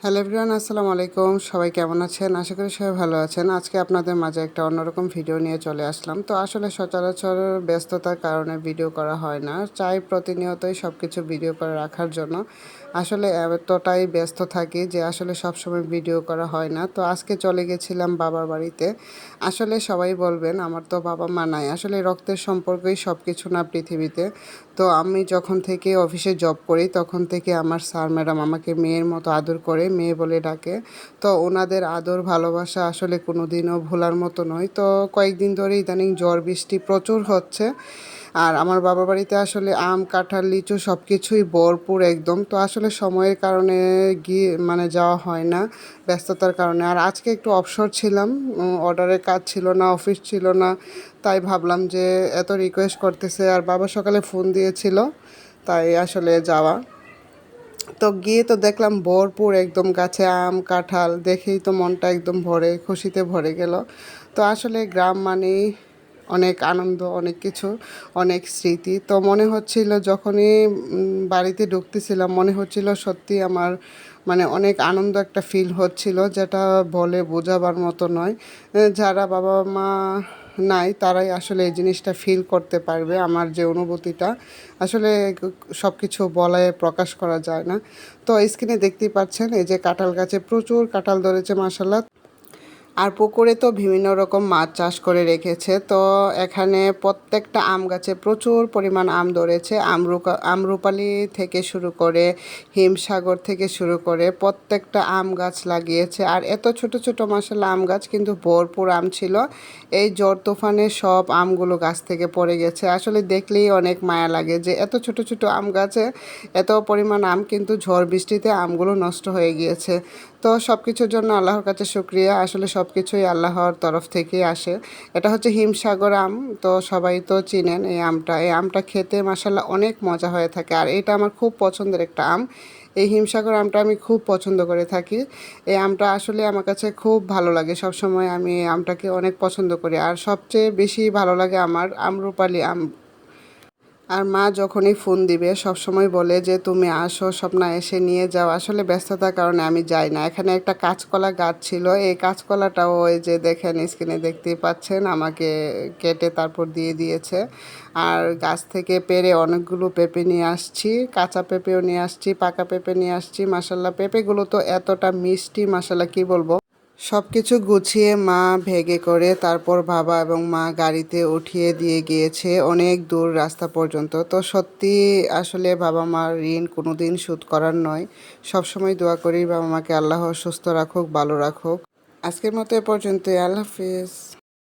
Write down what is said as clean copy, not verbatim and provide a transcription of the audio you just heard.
Hello everyone, আসসালামু আলাইকুম। সবাই কেমন আছেন? আশা করি সবাই ভালো আছেন। আজকে আপনাদের মাঝে একটা অন্যরকম ভিডিও নিয়ে চলে আসলাম। তো আসলে সচরাচর ব্যস্ততার কারণে ভিডিও করা হয় না। চাই প্রতিনিয়তই সব কিছু ভিডিও করে রাখার জন্য। আসলে এতটাই ব্যস্ত থাকি যে আসলে সবসময় ভিডিও করা হয় না। তো আজকে চলে গেছিলাম বাবার বাড়িতে। আসলে সবাই বলবেন আমার তো বাবা মা নাই। আসলে রক্তের সম্পর্কই সব কিছু না পৃথিবীতে। তো আমি যখন থেকে অফিসে জব করি তখন থেকে আমার স্যার ম্যাডাম আমাকে মেয়ের মতো আদর করে, মেয়ে বলে ডাকে। তো ওনাদের আদর ভালোবাসা আসলে কোনোদিনও ভোলার মতো নয়। তো কয়েকদিন ধরে ইদানিং ঝড় বৃষ্টি প্রচুর হচ্ছে। আর আমার বাবার বাড়িতে আসলে আম, কাঁঠাল, লিচু সব কিছুই ভরপুর একদম। তো আসলে সময়ের কারণে গিয়ে যাওয়া হয় না, ব্যস্ততার কারণে। আর আজকে একটু অবসর ছিলাম, অর্ডারের কাজ ছিল না, অফিস ছিল না। তাই ভাবলাম যে এত রিকোয়েস্ট করতেছে আর বাবা সকালে ফোন দিয়েছিল, তাই আসলে যাওয়া। তো গিয়ে তো দেখলাম ভরপুর একদম গাছে আম, কাঁঠাল, দেখেই তো মনটা একদম খুশিতে ভরে গেল। তো আসলে গ্রাম মানেই অনেক আনন্দ, অনেক কিছু, অনেক স্মৃতি। তো মনে হচ্ছিল যখনই বাড়িতে ঢুকতেছিলাম, মনে হচ্ছিল সত্যি আমার অনেক আনন্দ একটা ফিল হচ্ছিল, যেটা বলে বোঝাবার মতো নয়। যারা বাবা মা নাই তারাই আসলে এই জিনিসটা ফিল করতে পারবে। আমার যে অনুভূতিটা আসলে সব কিছু বলায় প্রকাশ করা যায় না। তো স্ক্রিনে দেখতেই পাচ্ছেন এই যে কাঁঠাল গাছে প্রচুর কাঁঠাল ধরেছে মাশাআল্লাহ। আর পুকুরে তো বিভিন্ন রকম মাছ চাষ করে রেখেছে। তো এখানে প্রত্যেকটা আম গাছে প্রচুর পরিমাণ আম ধরেছে। আমরুপালি থেকে শুরু করে, হিমসাগর থেকে শুরু করে প্রত্যেকটা আম গাছ লাগিয়েছে। আর এত ছোট ছোট মাশাআল্লাহ আম গাছ, কিন্তু ভরপুর আম ছিল। এই ঝড় তুফানে সব আমগুলো গাছ থেকে পড়ে গেছে। আসলে দেখলেই অনেক মায়া লাগে যে এত ছোট ছোট আম গাছে এত পরিমাণ আম, কিন্তু ঝড় বৃষ্টিতে আমগুলো নষ্ট হয়ে গিয়েছে। তো সব কিছুর জন্য আল্লাহর কাছে শুকরিয়া। আসলে সব কিছুই আল্লাহর তরফ থেকেই আসে। এটা হচ্ছে হিমসাগর আম। তো সবাই তো চিনেন এই আমটা খেতে মাশাআল্লাহ অনেক মজা হয়ে থাকে। আর এটা আমার খুব পছন্দের একটা আম। এই হিমসাগর আমটা আমি খুব পছন্দ করে থাকি। এই আমটা আসলে আমার কাছে খুব ভালো লাগে। সবসময় আমি এই আমটাকে অনেক পছন্দ করি। আর সবচেয়ে বেশি ভালো লাগে আমার আম্রপালি আম। আর মা যখনই ফোন দিবে সবসময় বলে যে তুমি আসো স্বপ্না, এসে নিয়ে যাও। আসলে ব্যস্ততার কারণে আমি যাই না। এখানে একটা কাঁচকলা গাছ ছিল, এই কাঁচকলাটাও ওই যে দেখেন স্ক্রিনে দেখতেই পাচ্ছেন আমাকে কেটে তারপর দিয়ে দিয়েছে। আর গাছ থেকে পেড়ে অনেকগুলো পেঁপে নিয়ে আসছি, কাঁচা পেঁপেও নিয়ে আসছি, পাকা পেঁপে নিয়ে আসছি। মাসাল্লাহ পেঁপেগুলো তো এতটা মিষ্টি, মাসাল্লাহ কি বলবো। সব কিছু গুছিয়ে মা ভেগে করে তারপর বাবা এবং মা গাড়িতে উঠিয়ে দিয়ে গিয়েছে অনেক দূর রাস্তা পর্যন্ত। তো সত্যি আসলে বাবা মার ঋণ কোনো দিন শোধ করার নয়। সবসময় দোয়া করি বাবা মাকে আল্লাহ সুস্থ রাখুক, ভালো রাখুক। আজকের মতো এ পর্যন্তই। আল্লাহ হাফিজ।